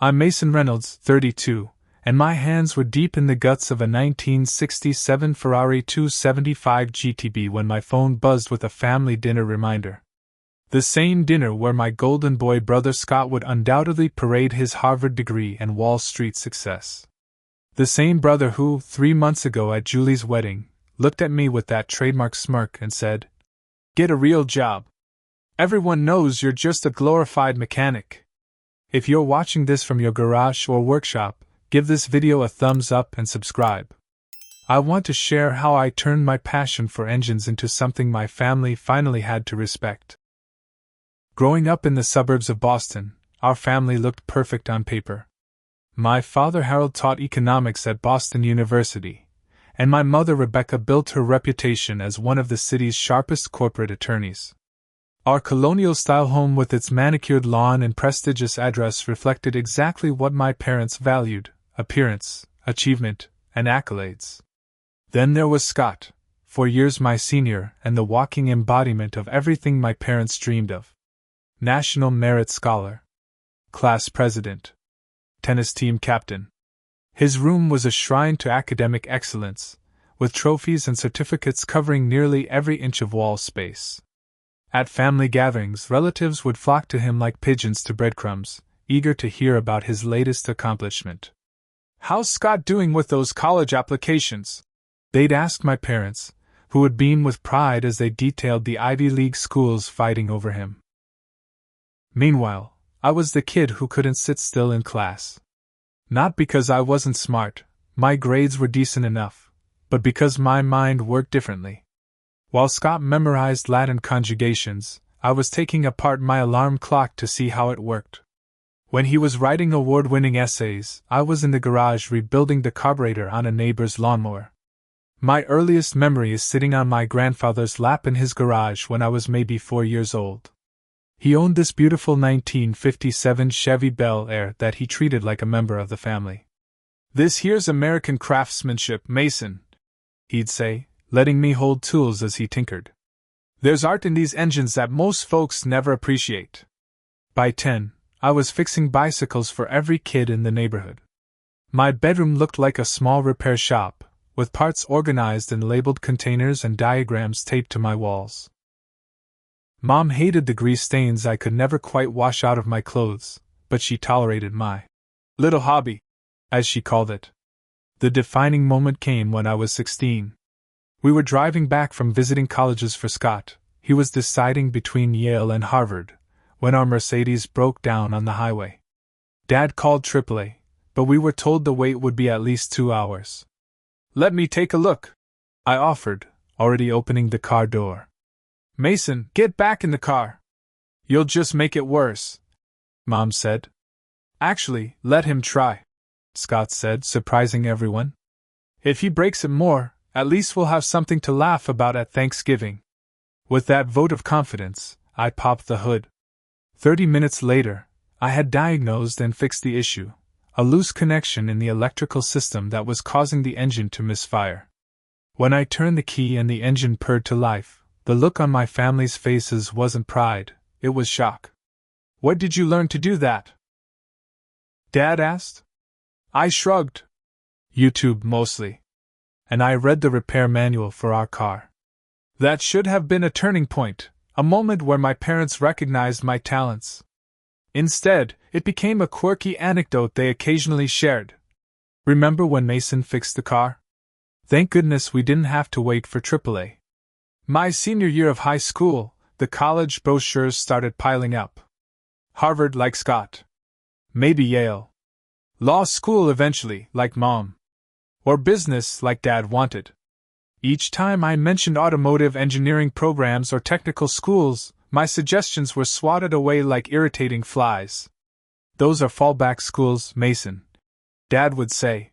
I'm Mason Reynolds, 32, and my hands were deep in the guts of a 1967 Ferrari 275 GTB when my phone buzzed with a family dinner reminder. The same dinner where my golden boy brother Scott would undoubtedly parade his Harvard degree and Wall Street success. The same brother who, 3 months ago at Julie's wedding, looked at me with that trademark smirk and said, "Get a real job. Everyone knows you're just a glorified mechanic." If you're watching this from your garage or workshop, give this video a thumbs up and subscribe. I want to share how I turned my passion for engines into something my family finally had to respect. Growing up in the suburbs of Boston, our family looked perfect on paper. My father Harold taught economics at Boston University, and my mother Rebecca built her reputation as one of the city's sharpest corporate attorneys. Our colonial-style home with its manicured lawn and prestigious address reflected exactly what my parents valued: appearance, achievement, and accolades. Then there was Scott, 4 years my senior and the walking embodiment of everything my parents dreamed of. National Merit Scholar, class president, tennis team captain. His room was a shrine to academic excellence, with trophies and certificates covering nearly every inch of wall space. At family gatherings, relatives would flock to him like pigeons to breadcrumbs, eager to hear about his latest accomplishment. "How's Scott doing with those college applications?" they'd ask my parents, who would beam with pride as they detailed the Ivy League schools fighting over him. Meanwhile, I was the kid who couldn't sit still in class. Not because I wasn't smart, my grades were decent enough, but because my mind worked differently. While Scott memorized Latin conjugations, I was taking apart my alarm clock to see how it worked. When he was writing award-winning essays, I was in the garage rebuilding the carburetor on a neighbor's lawnmower. My earliest memory is sitting on my grandfather's lap in his garage when I was maybe 4 years old. He owned this beautiful 1957 Chevy Bel Air that he treated like a member of the family. "This here's American craftsmanship, Mason," he'd say, letting me hold tools as he tinkered. "There's art in these engines that most folks never appreciate." By 10, I was fixing bicycles for every kid in the neighborhood. My bedroom looked like a small repair shop, with parts organized in labeled containers and diagrams taped to my walls. Mom hated the grease stains I could never quite wash out of my clothes, but she tolerated my little hobby, as she called it. The defining moment came when I was 16. We were driving back from visiting colleges for Scott. He was deciding between Yale and Harvard, when our Mercedes broke down on the highway. Dad called AAA, but we were told the wait would be at least 2 hours. "Let me take a look," I offered, already opening the car door. "Mason, get back in the car. You'll just make it worse," Mom said. "Actually, let him try," Scott said, surprising everyone. "If he breaks it more, at least we'll have something to laugh about at Thanksgiving." With that vote of confidence, I popped the hood. 30 minutes later, I had diagnosed and fixed the issue: a loose connection in the electrical system that was causing the engine to misfire. When I turned the key and the engine purred to life, the look on my family's faces wasn't pride, it was shock. "Where did you learn to do that?" Dad asked. I shrugged. "YouTube mostly. And I read the repair manual for our car." That should have been a turning point, a moment where my parents recognized my talents. Instead, it became a quirky anecdote they occasionally shared. "Remember when Mason fixed the car? Thank goodness we didn't have to wait for AAA." My senior year of high school, the college brochures started piling up. Harvard like Scott. Maybe Yale. Law school eventually, like Mom. Or business, like Dad wanted. Each time I mentioned automotive engineering programs or technical schools, my suggestions were swatted away like irritating flies. "Those are fallback schools, Mason," Dad would say.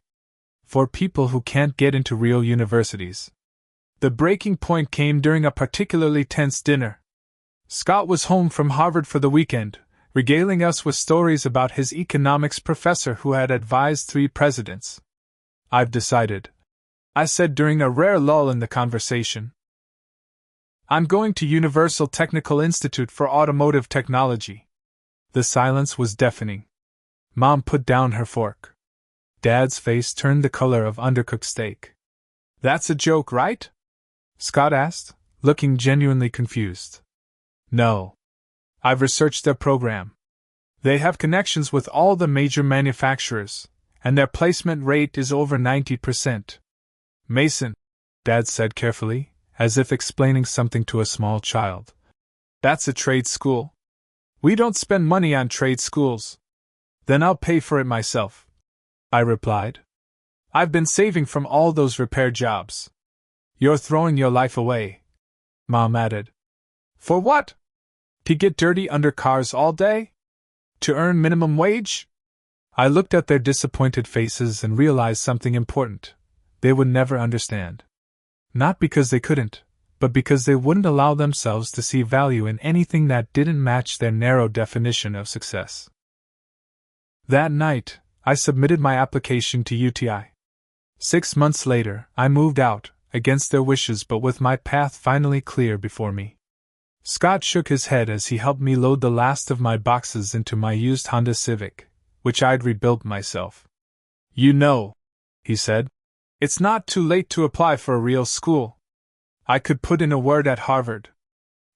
"For people who can't get into real universities." The breaking point came during a particularly tense dinner. Scott was home from Harvard for the weekend, regaling us with stories about his economics professor who had advised 3 presidents. "I've decided," I said during a rare lull in the conversation. "I'm going to Universal Technical Institute for Automotive Technology." The silence was deafening. Mom put down her fork. Dad's face turned the color of undercooked steak. That's a joke, right? Scott asked, looking genuinely confused. No. I've researched their program. They have connections with all the major manufacturers, and their placement rate is over 90%. Mason, Dad said carefully, as if explaining something to a small child. That's a trade school. We don't spend money on trade schools. Then I'll pay for it myself, I replied. I've been saving from all those repair jobs. You're throwing your life away, Mom added. For what? To get dirty under cars all day? To earn minimum wage? I looked at their disappointed faces and realized something important. They would never understand. Not because they couldn't, but because they wouldn't allow themselves to see value in anything that didn't match their narrow definition of success. That night, I submitted my application to UTI. 6 months later, I moved out, against their wishes but with my path finally clear before me. Scott shook his head as he helped me load the last of my boxes into my used Honda Civic, which I'd rebuilt myself. You know, he said, it's not too late to apply for a real school. I could put in a word at Harvard.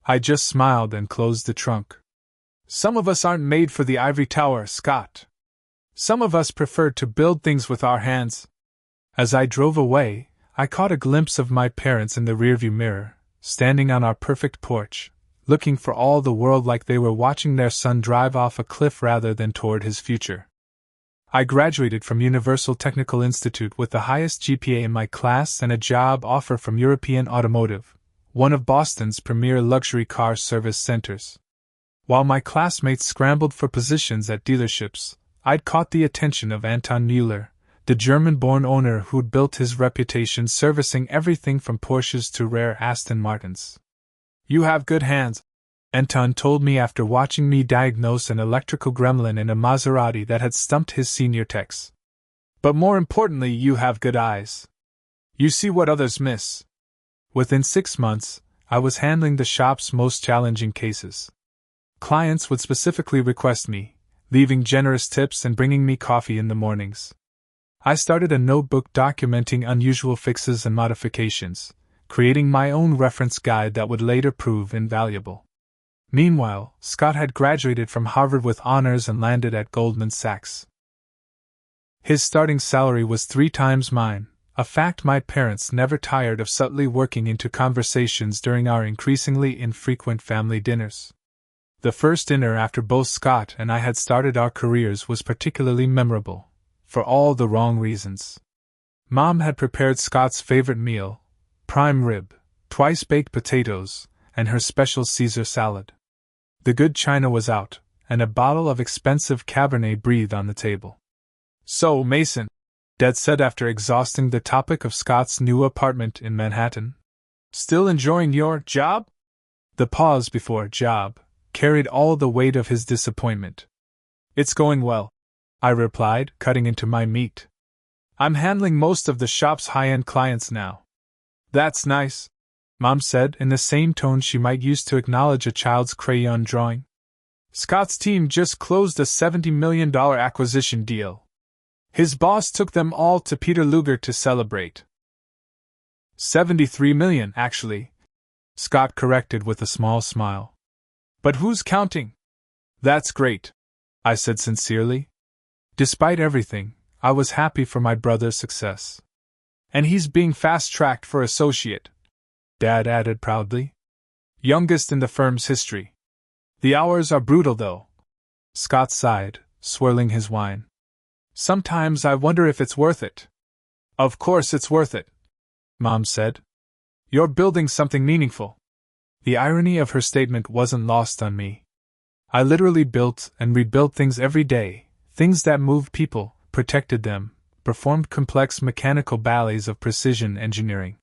I just smiled and closed the trunk. Some of us aren't made for the ivory tower, Scott. Some of us prefer to build things with our hands. As I drove away, I caught a glimpse of my parents in the rearview mirror, standing on our perfect porch, looking for all the world like they were watching their son drive off a cliff rather than toward his future. I graduated from Universal Technical Institute with the highest GPA in my class and a job offer from European Automotive, one of Boston's premier luxury car service centers. While my classmates scrambled for positions at dealerships, I'd caught the attention of Anton Mueller, the German-born owner who'd built his reputation servicing everything from Porsches to rare Aston Martins. You have good hands, Anton told me after watching me diagnose an electrical gremlin in a Maserati that had stumped his senior techs. But more importantly, you have good eyes. You see what others miss. Within 6 months, I was handling the shop's most challenging cases. Clients would specifically request me, leaving generous tips and bringing me coffee in the mornings. I started a notebook documenting unusual fixes and modifications, creating my own reference guide that would later prove invaluable. Meanwhile, Scott had graduated from Harvard with honors and landed at Goldman Sachs. His starting salary was 3 times mine, a fact my parents never tired of subtly working into conversations during our increasingly infrequent family dinners. The first dinner after both Scott and I had started our careers was particularly memorable, for all the wrong reasons. Mom had prepared Scott's favorite meal, prime rib, twice-baked potatoes, and her special Caesar salad. The good china was out, and a bottle of expensive Cabernet breathed on the table. So, Mason, Dad said after exhausting the topic of Scott's new apartment in Manhattan. Still enjoying your job? The pause before job carried all the weight of his disappointment. It's going well, I replied, cutting into my meat. I'm handling most of the shop's high-end clients now. That's nice, Mom said in the same tone she might use to acknowledge a child's crayon drawing. Scott's team just closed a $70 million acquisition deal. His boss took them all to Peter Luger to celebrate. $73 million, actually, Scott corrected with a small smile. But who's counting? That's great, I said sincerely. Despite everything, I was happy for my brother's success. And he's being fast-tracked for associate, Dad added proudly. Youngest in the firm's history. The hours are brutal, though. Scott sighed, swirling his wine. Sometimes I wonder if it's worth it. Of course it's worth it, Mom said. You're building something meaningful. The irony of her statement wasn't lost on me. I literally built and rebuilt things every day, things that moved people, protected them, performed complex mechanical ballets of precision engineering.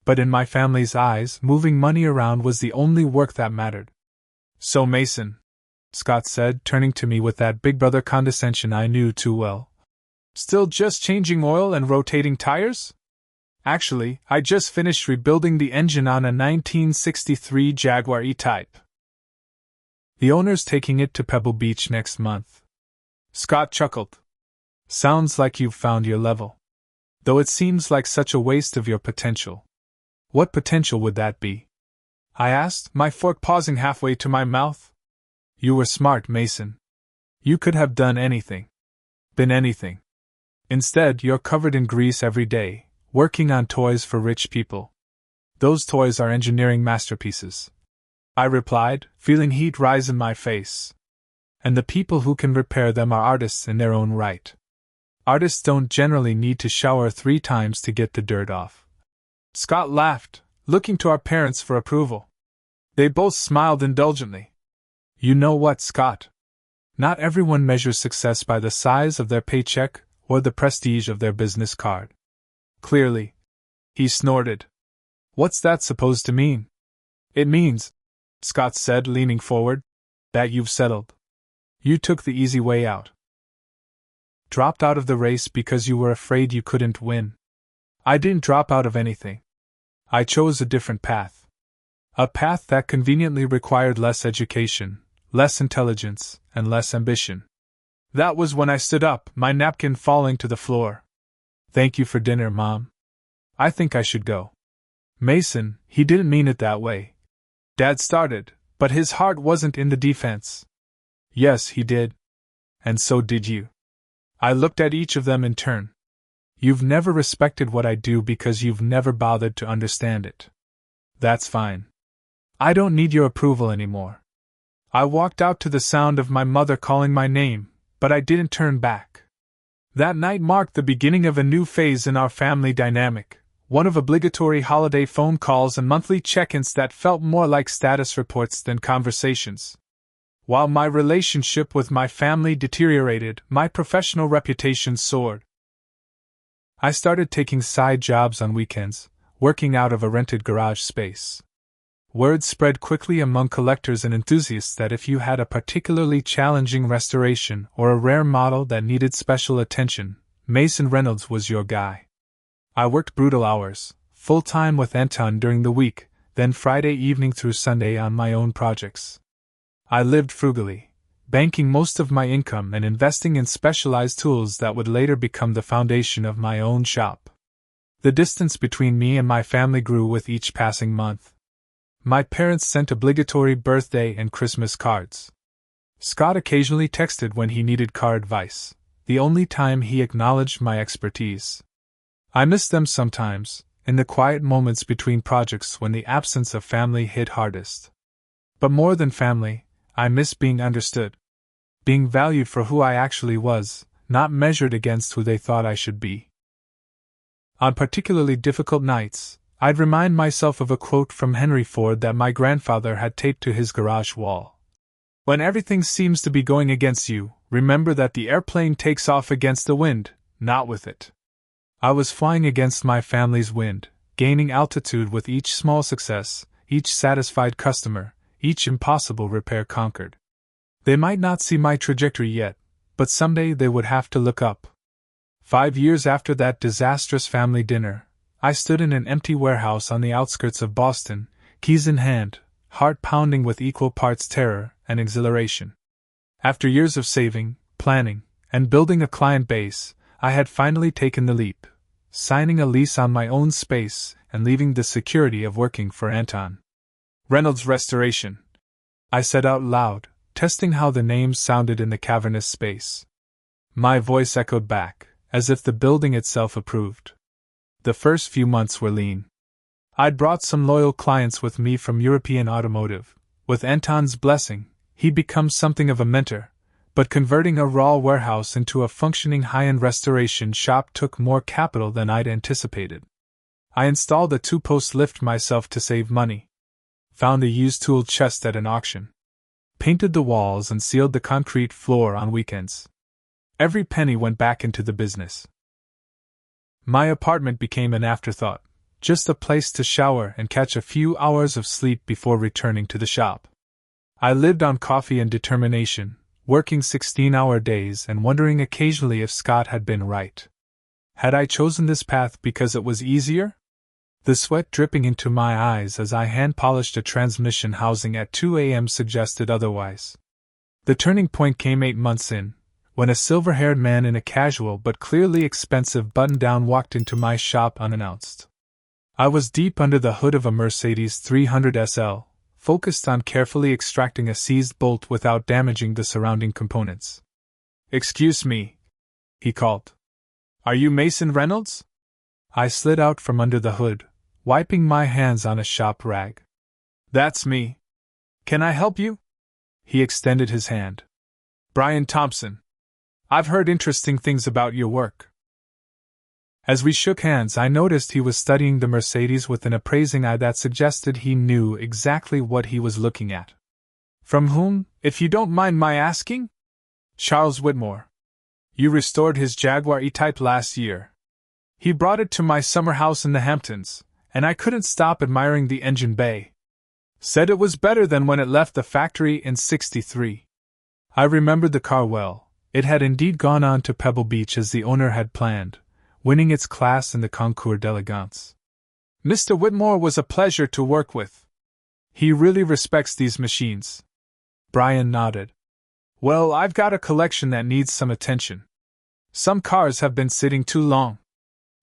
But in my family's eyes, moving money around was the only work that mattered. So Mason, Scott said, turning to me with that big brother condescension I knew too well. Still just changing oil and rotating tires? Actually, I just finished rebuilding the engine on a 1963 Jaguar E-Type. The owner's taking it to Pebble Beach next month. Scott chuckled. Sounds like you've found your level. Though it seems like such a waste of your potential. What potential would that be? I asked, my fork pausing halfway to my mouth. You were smart, Mason. You could have done anything. Been anything. Instead, you're covered in grease every day, working on toys for rich people. Those toys are engineering masterpieces, I replied, feeling heat rise in my face. And the people who can repair them are artists in their own right. Artists don't generally need to shower 3 times to get the dirt off. Scott laughed, looking to our parents for approval. They both smiled indulgently. You know what, Scott? Not everyone measures success by the size of their paycheck or the prestige of their business card. Clearly. He snorted. What's that supposed to mean? It means, Scott said, leaning forward, that you've settled. You took the easy way out. Dropped out of the race because you were afraid you couldn't win. I didn't drop out of anything. I chose a different path. A path that conveniently required less education, less intelligence, and less ambition. That was when I stood up, my napkin falling to the floor. Thank you for dinner, Mom. I think I should go. Mason, he didn't mean it that way. Dad started, but his heart wasn't in the defense. Yes, he did. And so did you. I looked at each of them in turn. You've never respected what I do because you've never bothered to understand it. That's fine. I don't need your approval anymore. I walked out to the sound of my mother calling my name, but I didn't turn back. That night marked the beginning of a new phase in our family dynamic, one of obligatory holiday phone calls and monthly check-ins that felt more like status reports than conversations. While my relationship with my family deteriorated, my professional reputation soared. I started taking side jobs on weekends, working out of a rented garage space. Word spread quickly among collectors and enthusiasts that if you had a particularly challenging restoration or a rare model that needed special attention, Mason Reynolds was your guy. I worked brutal hours, full-time with Anton during the week, then Friday evening through Sunday on my own projects. I lived frugally, banking most of my income and investing in specialized tools that would later become the foundation of my own shop. The distance between me and my family grew with each passing month. My parents sent obligatory birthday and Christmas cards. Scott occasionally texted when he needed car advice, the only time he acknowledged my expertise. I missed them sometimes, in the quiet moments between projects when the absence of family hit hardest. But more than family, I miss being understood. Being valued for who I actually was, not measured against who they thought I should be. On particularly difficult nights, I'd remind myself of a quote from Henry Ford that my grandfather had taped to his garage wall. When everything seems to be going against you, remember that the airplane takes off against the wind, not with it. I was flying against my family's wind, gaining altitude with each small success, each satisfied customer, each impossible repair conquered. They might not see my trajectory yet, but someday they would have to look up. 5 years after that disastrous family dinner, I stood in an empty warehouse on the outskirts of Boston, keys in hand, heart pounding with equal parts terror and exhilaration. After years of saving, planning, and building a client base, I had finally taken the leap, signing a lease on my own space and leaving the security of working for Anton. Reynolds Restoration, I said out loud, testing how the name sounded in the cavernous space. My voice echoed back, as if the building itself approved. The first few months were lean. I'd brought some loyal clients with me from European automotive. With Anton's blessing, he'd become something of a mentor, but converting a raw warehouse into a functioning high-end restoration shop took more capital than I'd anticipated. I installed a 2-post lift myself to save money. Found a used tool chest at an auction. Painted the walls and sealed the concrete floor on weekends. Every penny went back into the business. My apartment became an afterthought, just a place to shower and catch a few hours of sleep before returning to the shop. I lived on coffee and determination, working 16-hour days and wondering occasionally if Scott had been right. Had I chosen this path because it was easier? The sweat dripping into my eyes as I hand-polished a transmission housing at 2 a.m. suggested otherwise. The turning point came 8 months in, when a silver-haired man in a casual but clearly expensive button-down walked into my shop unannounced. I was deep under the hood of a Mercedes 300 SL, focused on carefully extracting a seized bolt without damaging the surrounding components. "Excuse me," he called. "Are you Mason Reynolds?" I slid out from under the hood, wiping my hands on a shop rag. "That's me. Can I help you?" He extended his hand. "Brian Thompson. I've heard interesting things about your work." As we shook hands, I noticed he was studying the Mercedes with an appraising eye that suggested he knew exactly what he was looking at. "From whom, if you don't mind my asking?" "Charles Whitmore. You restored his Jaguar E-Type last year. He brought it to my summer house in the Hamptons, and I couldn't stop admiring the engine bay. Said it was better than when it left the factory in '63. I remembered the car well. It had indeed gone on to Pebble Beach as the owner had planned, winning its class in the Concours d'Elegance. "Mr. Whitmore was a pleasure to work with. He really respects these machines." Brian nodded. "Well, I've got a collection that needs some attention. Some cars have been sitting too long.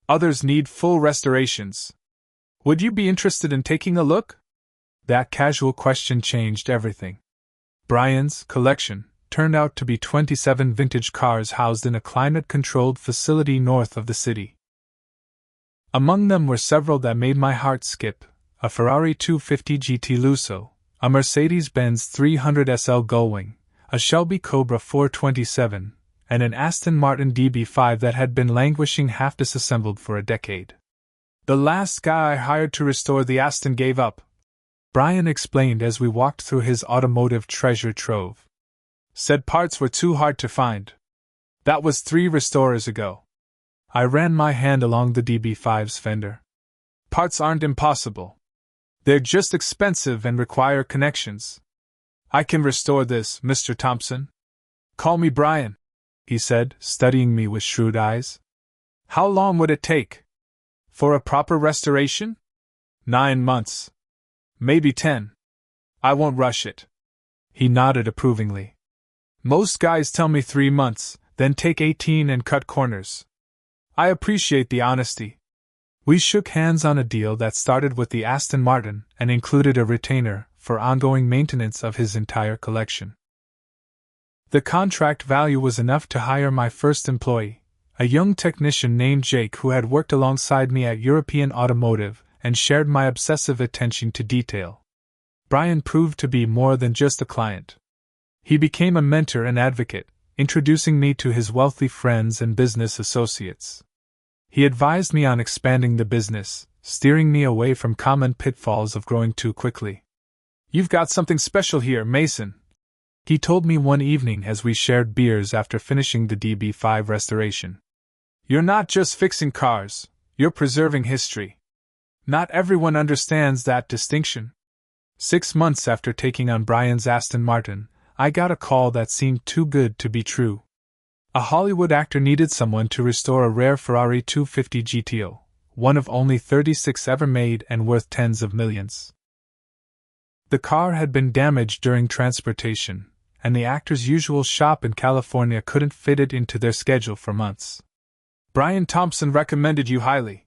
Others need full restorations. Would you be interested in taking a look?" That casual question changed everything. Brian's collection turned out to be 27 vintage cars housed in a climate-controlled facility north of the city. Among them were several that made my heart skip: a Ferrari 250 GT Lusso, a Mercedes-Benz 300 SL Gullwing, a Shelby Cobra 427, and an Aston Martin DB5 that had been languishing half disassembled for a decade. "The last guy I hired to restore the Aston gave up," Brian explained as we walked through his automotive treasure trove. "Said parts were too hard to find. That was 3 restorers ago." I ran my hand along the DB5's fender. "Parts aren't impossible. They're just expensive and require connections. I can restore this, Mr. Thompson. Call me Brian," he said, studying me with shrewd eyes. "How long would it take? For a proper restoration?" 9 months. Maybe 10. I won't rush it." He nodded approvingly. "Most guys tell me 3 months, then take 18 and cut corners. I appreciate the honesty." We shook hands on a deal that started with the Aston Martin and included a retainer for ongoing maintenance of his entire collection. The contract value was enough to hire my first employee, a young technician named Jake who had worked alongside me at European Automotive and shared my obsessive attention to detail. Brian proved to be more than just a client. He became a mentor and advocate, introducing me to his wealthy friends and business associates. He advised me on expanding the business, steering me away from common pitfalls of growing too quickly. "You've got something special here, Mason," he told me one evening as we shared beers after finishing the DB5 restoration. "You're not just fixing cars, you're preserving history. Not everyone understands that distinction." 6 months after taking on Brian's Aston Martin, I got a call that seemed too good to be true. A Hollywood actor needed someone to restore a rare Ferrari 250 GTO, one of only 36 ever made and worth tens of millions. The car had been damaged during transportation, and the actor's usual shop in California couldn't fit it into their schedule for months. "Brian Thompson recommended you highly,"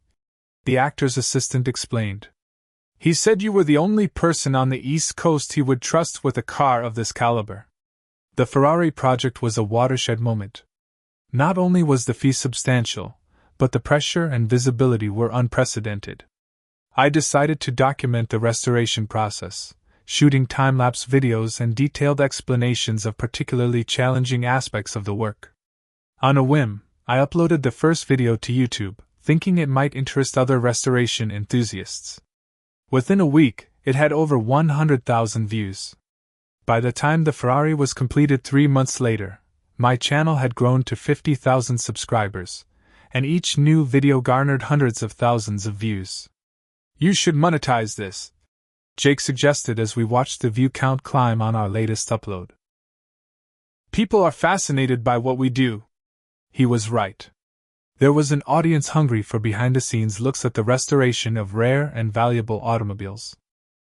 the actor's assistant explained. "He said you were the only person on the East Coast he would trust with a car of this caliber." The Ferrari project was a watershed moment. Not only was the fee substantial, but the pressure and visibility were unprecedented. I decided to document the restoration process, shooting time-lapse videos and detailed explanations of particularly challenging aspects of the work. On a whim, I uploaded the first video to YouTube, thinking it might interest other restoration enthusiasts. Within a week, it had over 100,000 views. By the time the Ferrari was completed 3 months later, my channel had grown to 50,000 subscribers, and each new video garnered hundreds of thousands of views. "You should monetize this," Jake suggested as we watched the view count climb on our latest upload. "People are fascinated by what we do." He was right. There was an audience hungry for behind-the-scenes looks at the restoration of rare and valuable automobiles.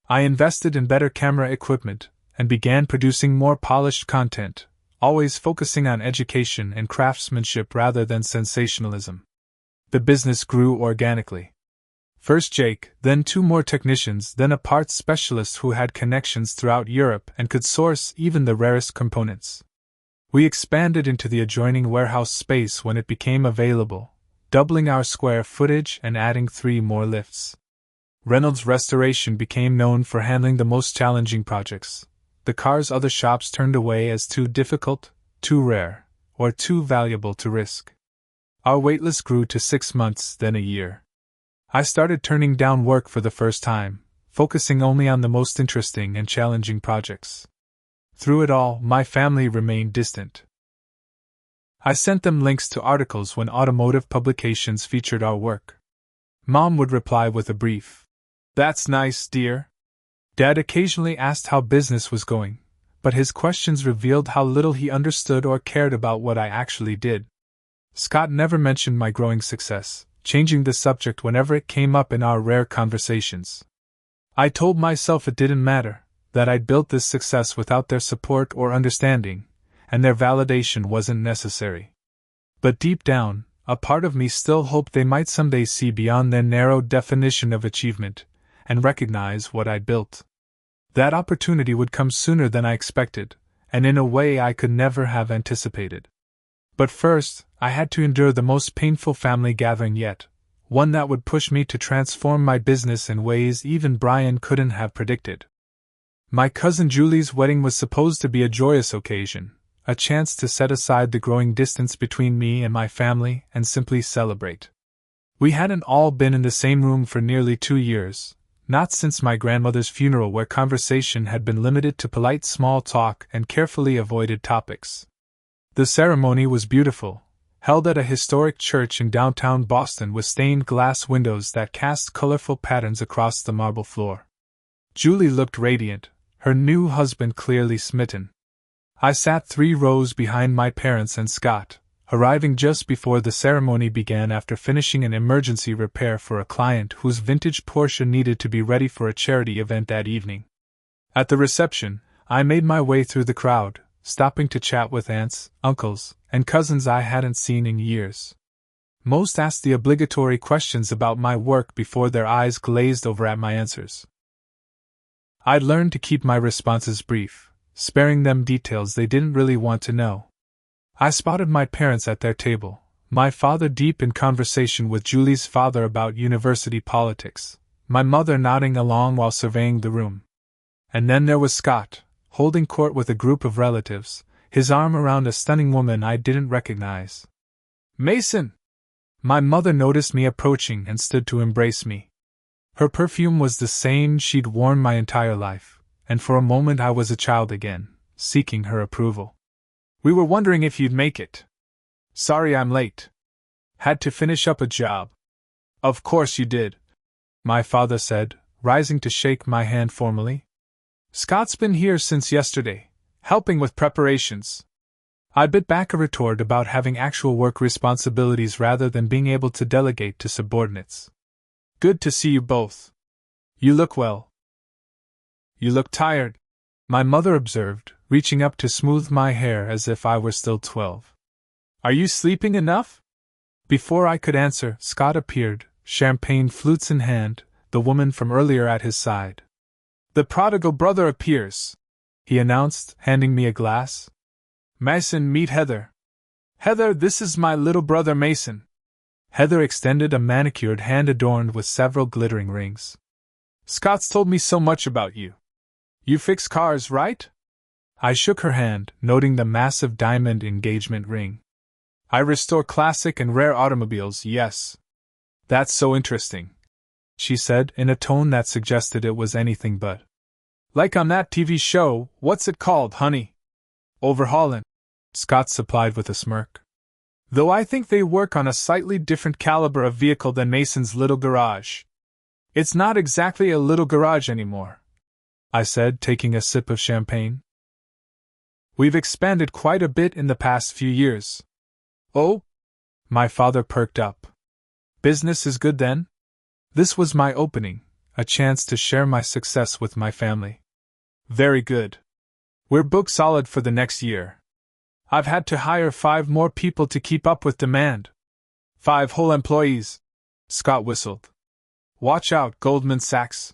I invested in better camera equipment and began producing more polished content, always focusing on education and craftsmanship rather than sensationalism. The business grew organically. First Jake, then 2 more technicians, then a parts specialist who had connections throughout Europe and could source even the rarest components. We expanded into the adjoining warehouse space when it became available, doubling our square footage and adding 3 more lifts. Reynolds Restoration became known for handling the most challenging projects, the cars other shops turned away as too difficult, too rare, or too valuable to risk. Our waitlist grew to 6 months, then a year. I started turning down work for the first time, focusing only on the most interesting and challenging projects. Through it all, my family remained distant. I sent them links to articles when automotive publications featured our work. Mom would reply with a brief, "That's nice, dear." Dad occasionally asked how business was going, but his questions revealed how little he understood or cared about what I actually did. Scott never mentioned my growing success, changing the subject whenever it came up in our rare conversations. I told myself it didn't matter, that I'd built this success without their support or understanding, and their validation wasn't necessary. But deep down, a part of me still hoped they might someday see beyond their narrow definition of achievement, and recognize what I'd built. That opportunity would come sooner than I expected, and in a way I could never have anticipated. But first, I had to endure the most painful family gathering yet, one that would push me to transform my business in ways even Brian couldn't have predicted. My cousin Julie's wedding was supposed to be a joyous occasion, a chance to set aside the growing distance between me and my family and simply celebrate. We hadn't all been in the same room for nearly 2 years, not since my grandmother's funeral, where conversation had been limited to polite small talk and carefully avoided topics. The ceremony was beautiful, held at a historic church in downtown Boston with stained glass windows that cast colorful patterns across the marble floor. Julie looked radiant, her new husband clearly smitten. I sat 3 rows behind my parents and Scott, arriving just before the ceremony began after finishing an emergency repair for a client whose vintage Porsche needed to be ready for a charity event that evening. At the reception, I made my way through the crowd, stopping to chat with aunts, uncles, and cousins I hadn't seen in years. Most asked the obligatory questions about my work before their eyes glazed over at my answers. I'd learned to keep my responses brief, sparing them details they didn't really want to know. I spotted my parents at their table, my father deep in conversation with Julie's father about university politics, my mother nodding along while surveying the room. And then there was Scott, holding court with a group of relatives, his arm around a stunning woman I didn't recognize. "Mason!" My mother noticed me approaching and stood to embrace me. Her perfume was the same she'd worn my entire life, and for a moment I was a child again, seeking her approval. "We were wondering if you'd make it." "Sorry I'm late. Had to finish up a job." "Of course you did," my father said, rising to shake my hand formally. "Scott's been here since yesterday, helping with preparations." I bit back a retort about having actual work responsibilities rather than being able to delegate to subordinates. "Good to see you both. You look well." "You look tired," my mother observed, reaching up to smooth my hair as if I were still 12. "Are you sleeping enough?" Before I could answer, Scott appeared, champagne flutes in hand, the woman from earlier at his side. "The prodigal brother appears," he announced, handing me a glass. "Mason, meet Heather. Heather, this is my little brother Mason." Heather extended a manicured hand adorned with several glittering rings. "Scott's told me so much about you. You fix cars, right?" I shook her hand, noting the massive diamond engagement ring. "I restore classic and rare automobiles, yes." "That's so interesting," she said in a tone that suggested it was anything but. "Like on that TV show, what's it called, honey?" "Overhaulin'," Scott supplied with a smirk. "Though I think they work on a slightly different caliber of vehicle than Mason's little garage." "It's not exactly a little garage anymore," I said, taking a sip of champagne. "We've expanded quite a bit in the past few years." "Oh?" My father perked up. "Business is good then?" This was my opening, a chance to share my success with my family. "Very good. We're booked solid for the next year." I've had to hire 5 more people to keep up with demand. 5 whole employees. Scott whistled. Watch out, Goldman Sachs.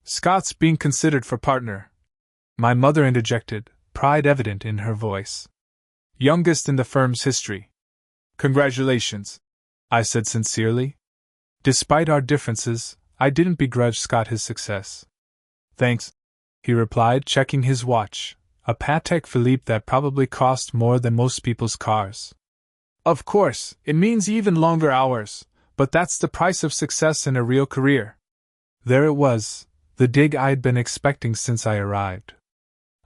Scott's being considered for partner. My mother interjected, pride evident in her voice. Youngest in the firm's history. Congratulations, I said sincerely. Despite our differences, I didn't begrudge Scott his success. Thanks, he replied, checking his watch, a Patek Philippe that probably cost more than most people's cars. Of course, it means even longer hours, but that's the price of success in a real career. There it was, the dig I'd been expecting since I arrived.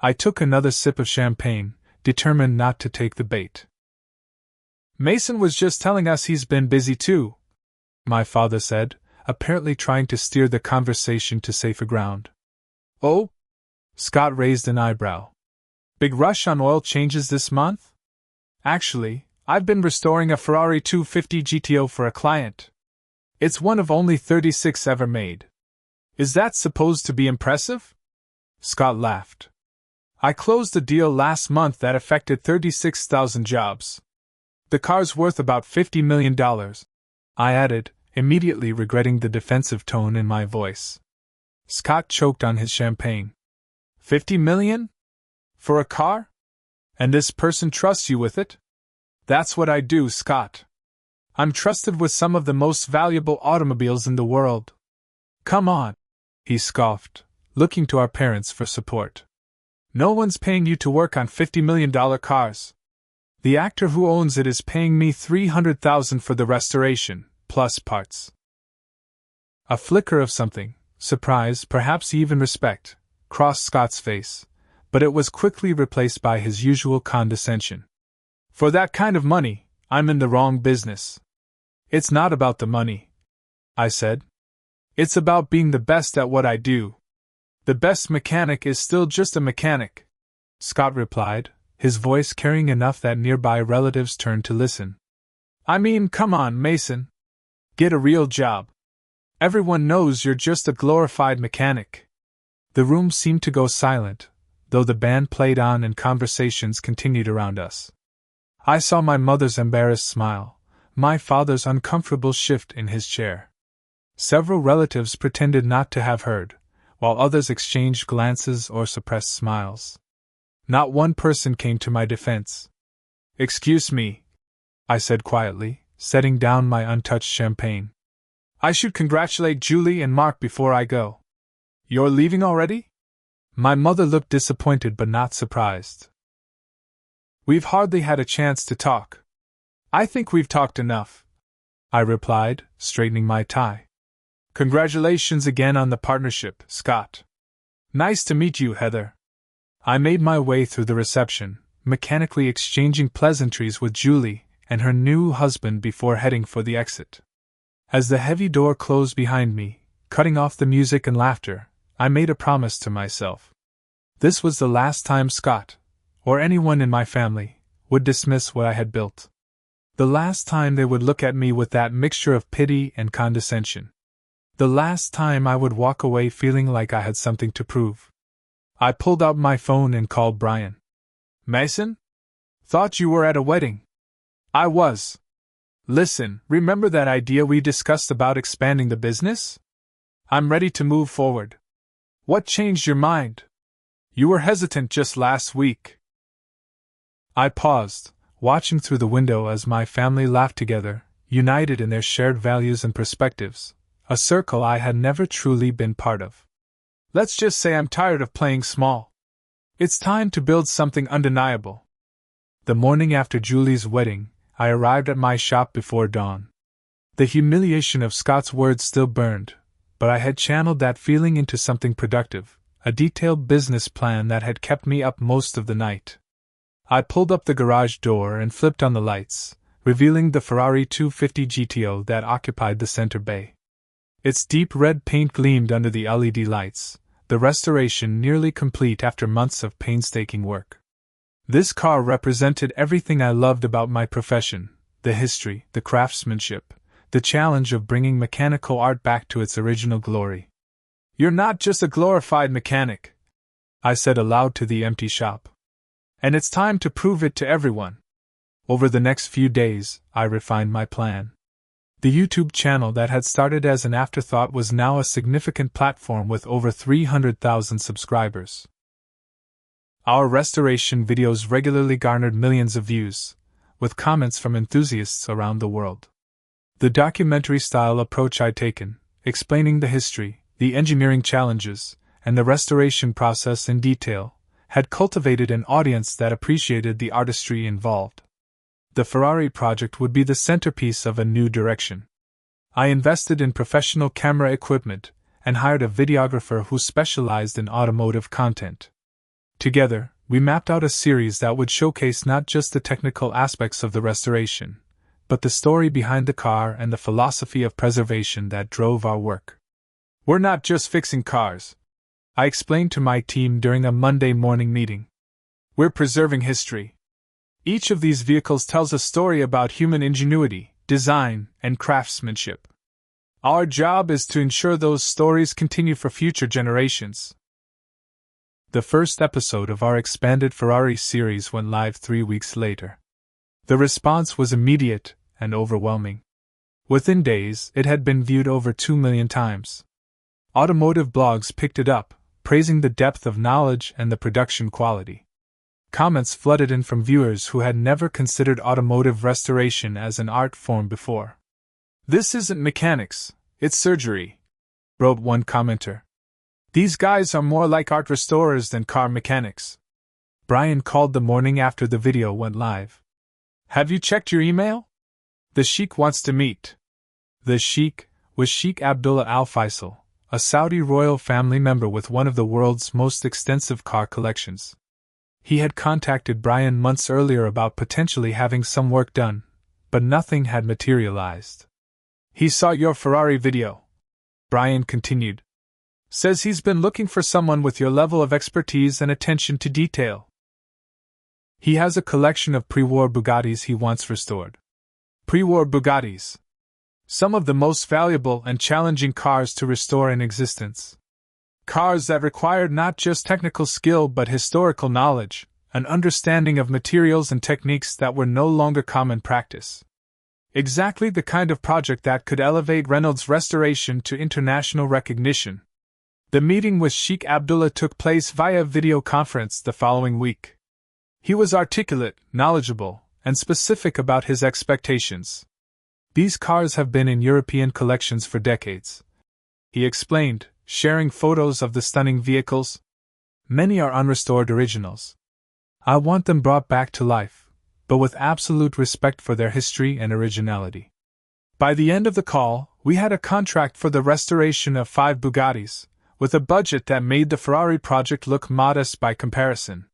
I took another sip of champagne, determined not to take the bait. Mason was just telling us he's been busy too, my father said, apparently trying to steer the conversation to safer ground. Oh? Scott raised an eyebrow. Big rush on oil changes this month? Actually, I've been restoring a Ferrari 250 GTO for a client. It's one of only 36 ever made. Is that supposed to be impressive? Scott laughed. I closed a deal last month that affected 36,000 jobs. The car's worth about $50 million, I added, immediately regretting the defensive tone in my voice. Scott choked on his champagne. 50 million? For a car? And this person trusts you with it? That's what I do, Scott. I'm trusted with some of the most valuable automobiles in the world. Come on, he scoffed, looking to our parents for support. No one's paying you to work on $50 million cars. The actor who owns it is paying me $300,000 for the restoration, plus parts. A flicker of something, surprise, perhaps even respect, crossed Scott's face, but it was quickly replaced by his usual condescension. For that kind of money, I'm in the wrong business. It's not about the money, I said. It's about being the best at what I do. The best mechanic is still just a mechanic, Scott replied, his voice carrying enough that nearby relatives turned to listen. I mean, come on, Mason. Get a real job. Everyone knows you're just a glorified mechanic. The room seemed to go silent, though the band played on and conversations continued around us. I saw my mother's embarrassed smile, my father's uncomfortable shift in his chair. Several relatives pretended not to have heard, while others exchanged glances or suppressed smiles. Not one person came to my defense. Excuse me, I said quietly, setting down my untouched champagne. I should congratulate Julie and Mark before I go. You're leaving already? My mother looked disappointed but not surprised. We've hardly had a chance to talk. I think we've talked enough, I replied, straightening my tie. Congratulations again on the partnership, Scott. Nice to meet you, Heather. I made my way through the reception, mechanically exchanging pleasantries with Julie and her new husband before heading for the exit. As the heavy door closed behind me, cutting off the music and laughter, I made a promise to myself. This was the last time Scott, or anyone in my family, would dismiss what I had built. The last time they would look at me with that mixture of pity and condescension. The last time I would walk away feeling like I had something to prove. I pulled out my phone and called Brian. Mason? Thought you were at a wedding. I was. Listen, remember that idea we discussed about expanding the business? I'm ready to move forward. What changed your mind? You were hesitant just last week. I paused, watching through the window as my family laughed together, united in their shared values and perspectives, a circle I had never truly been part of. Let's just say I'm tired of playing small. It's time to build something undeniable. The morning after Julie's wedding, I arrived at my shop before dawn. The humiliation of Scott's words still burned, but I had channeled that feeling into something productive, a detailed business plan that had kept me up most of the night. I pulled up the garage door and flipped on the lights, revealing the Ferrari 250 GTO that occupied the center bay. Its deep red paint gleamed under the LED lights, the restoration nearly complete after months of painstaking work. This car represented everything I loved about my profession, the history, the craftsmanship, the challenge of bringing mechanical art back to its original glory. You're not just a glorified mechanic, I said aloud to the empty shop. And it's time to prove it to everyone. Over the next few days, I refined my plan. The YouTube channel that had started as an afterthought was now a significant platform with over 300,000 subscribers. Our restoration videos regularly garnered millions of views, with comments from enthusiasts around the world. The documentary-style approach I'd taken, explaining the history, the engineering challenges, and the restoration process in detail, had cultivated an audience that appreciated the artistry involved. The Ferrari project would be the centerpiece of a new direction. I invested in professional camera equipment and hired a videographer who specialized in automotive content. Together, we mapped out a series that would showcase not just the technical aspects of the restoration, but the story behind the car and the philosophy of preservation that drove our work. We're not just fixing cars, I explained to my team during a Monday morning meeting. We're preserving history. Each of these vehicles tells a story about human ingenuity, design, and craftsmanship. Our job is to ensure those stories continue for future generations. The first episode of our expanded Ferrari series went live 3 weeks later. The response was immediate and overwhelming. Within days, it had been viewed over 2 million times. Automotive blogs picked it up, praising the depth of knowledge and the production quality. Comments flooded in from viewers who had never considered automotive restoration as an art form before. "This isn't mechanics, it's surgery," wrote one commenter. "These guys are more like art restorers than car mechanics." Brian called the morning after the video went live. "Have you checked your email? The Sheikh wants to meet." The Sheikh was Sheikh Abdullah Al Faisal, a Saudi royal family member with one of the world's most extensive car collections. He had contacted Brian months earlier about potentially having some work done, but nothing had materialized. "He saw your Ferrari video," Brian continued. "Says he's been looking for someone with your level of expertise and attention to detail. He has a collection of pre-war Bugattis he wants restored." Pre-war Bugattis. Some of the most valuable and challenging cars to restore in existence. Cars that required not just technical skill but historical knowledge, an understanding of materials and techniques that were no longer common practice. Exactly the kind of project that could elevate Reynolds' restoration to international recognition. The meeting with Sheikh Abdullah took place via video conference the following week. He was articulate, knowledgeable, and specific about his expectations. "These cars have been in European collections for decades," he explained, sharing photos of the stunning vehicles. "Many are unrestored originals. I want them brought back to life, but with absolute respect for their history and originality." By the end of the call, we had a contract for the restoration of 5 Bugattis, with a budget that made the Ferrari project look modest by comparison.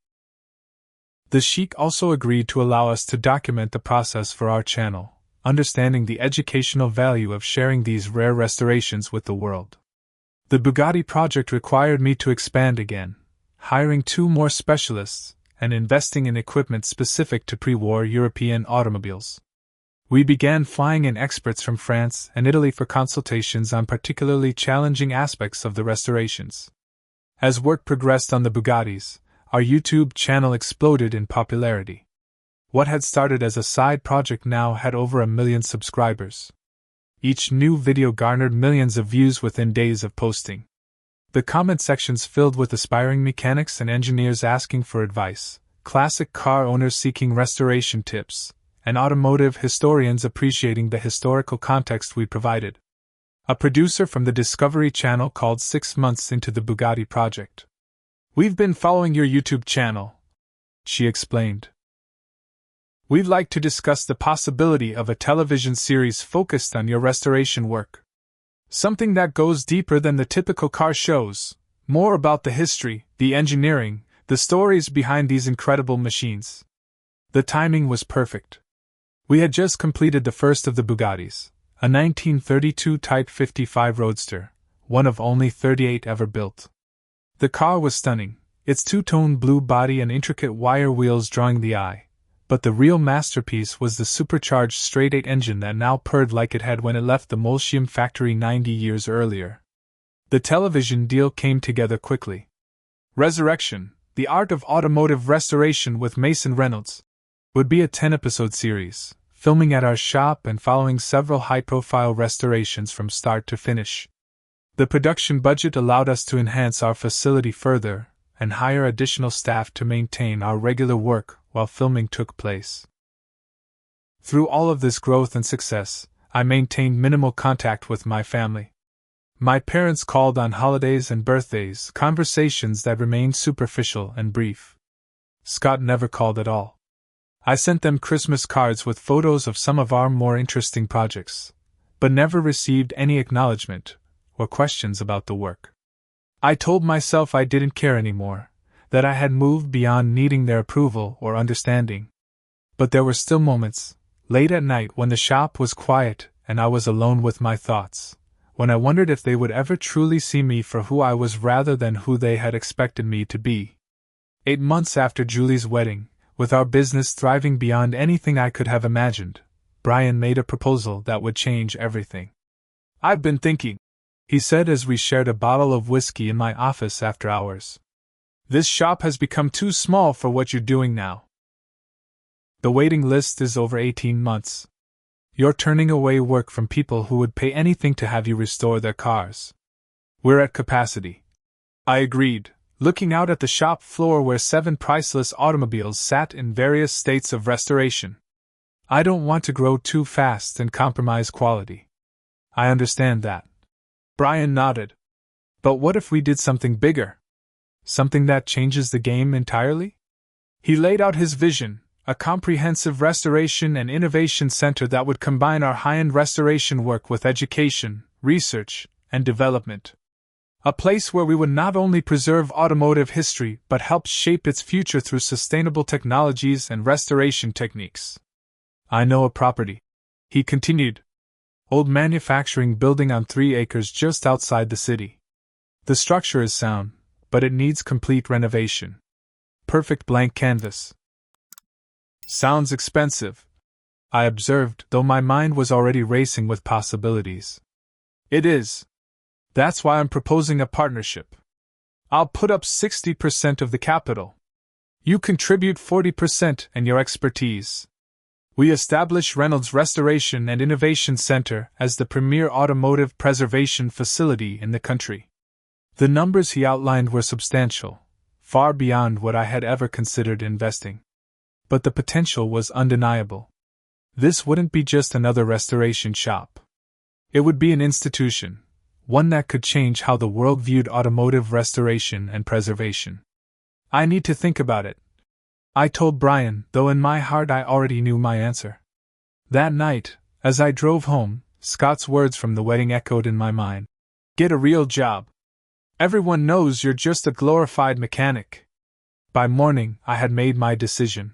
The Sheikh also agreed to allow us to document the process for our channel, understanding the educational value of sharing these rare restorations with the world. The Bugatti project required me to expand again, hiring 2 more specialists and investing in equipment specific to pre-war European automobiles. We began flying in experts from France and Italy for consultations on particularly challenging aspects of the restorations. As work progressed on the Bugattis, our YouTube channel exploded in popularity. What had started as a side project now had over 1 million subscribers. Each new video garnered millions of views within days of posting. The comment sections filled with aspiring mechanics and engineers asking for advice, classic car owners seeking restoration tips, and automotive historians appreciating the historical context we provided. A producer from the Discovery Channel called 6 months into the Bugatti project. "We've been following your YouTube channel," she explained. "We'd like to discuss the possibility of a television series focused on your restoration work. Something that goes deeper than the typical car shows, more about the history, the engineering, the stories behind these incredible machines." The timing was perfect. We had just completed the first of the Bugattis, a 1932 Type 55 Roadster, one of only 38 ever built. The car was stunning, its two-tone blue body and intricate wire wheels drawing the eye. But the real masterpiece was the supercharged straight-8 engine that now purred like it had when it left the Molsheim factory 90 years earlier. The television deal came together quickly. Resurrection, The Art of Automotive Restoration with Mason Reynolds would be a 10-episode series, filming at our shop and following several high-profile restorations from start to finish. The production budget allowed us to enhance our facility further and hire additional staff to maintain our regular work while filming took place. Through all of this growth and success, I maintained minimal contact with my family. My parents called on holidays and birthdays, conversations that remained superficial and brief. Scott never called at all. I sent them Christmas cards with photos of some of our more interesting projects, but never received any acknowledgement or questions about the work. I told myself I didn't care anymore, that I had moved beyond needing their approval or understanding. But there were still moments, late at night when the shop was quiet and I was alone with my thoughts, when I wondered if they would ever truly see me for who I was rather than who they had expected me to be. 8 months after Julie's wedding, with our business thriving beyond anything I could have imagined, Brian made a proposal that would change everything. "I've been thinking," he said as we shared a bottle of whiskey in my office after hours. "This shop has become too small for what you're doing now. The waiting list is over 18 months. You're turning away work from people who would pay anything to have you restore their cars. We're at capacity." I agreed, looking out at the shop floor where 7 priceless automobiles sat in various states of restoration. "I don't want to grow too fast and compromise quality." "I understand that." Brian nodded. "But what if we did something bigger? Something that changes the game entirely?" He laid out his vision, a comprehensive restoration and innovation center that would combine our high-end restoration work with education, research, and development. A place where we would not only preserve automotive history but help shape its future through sustainable technologies and restoration techniques. "I know a property," he continued. "Old manufacturing building on 3 acres just outside the city. The structure is sound, but it needs complete renovation. Perfect blank canvas." "Sounds expensive," I observed, though my mind was already racing with possibilities. "It is. That's why I'm proposing a partnership. I'll put up 60% of the capital. You contribute 40% and your expertise. We establish Reynolds Restoration and Innovation Center as the premier automotive preservation facility in the country." The numbers he outlined were substantial, far beyond what I had ever considered investing. But the potential was undeniable. This wouldn't be just another restoration shop. It would be an institution, one that could change how the world viewed automotive restoration and preservation. "I need to think about it," I told Brian, though in my heart I already knew my answer. That night, as I drove home, Scott's words from the wedding echoed in my mind. "Get a real job. Everyone knows you're just a glorified mechanic." By morning, I had made my decision.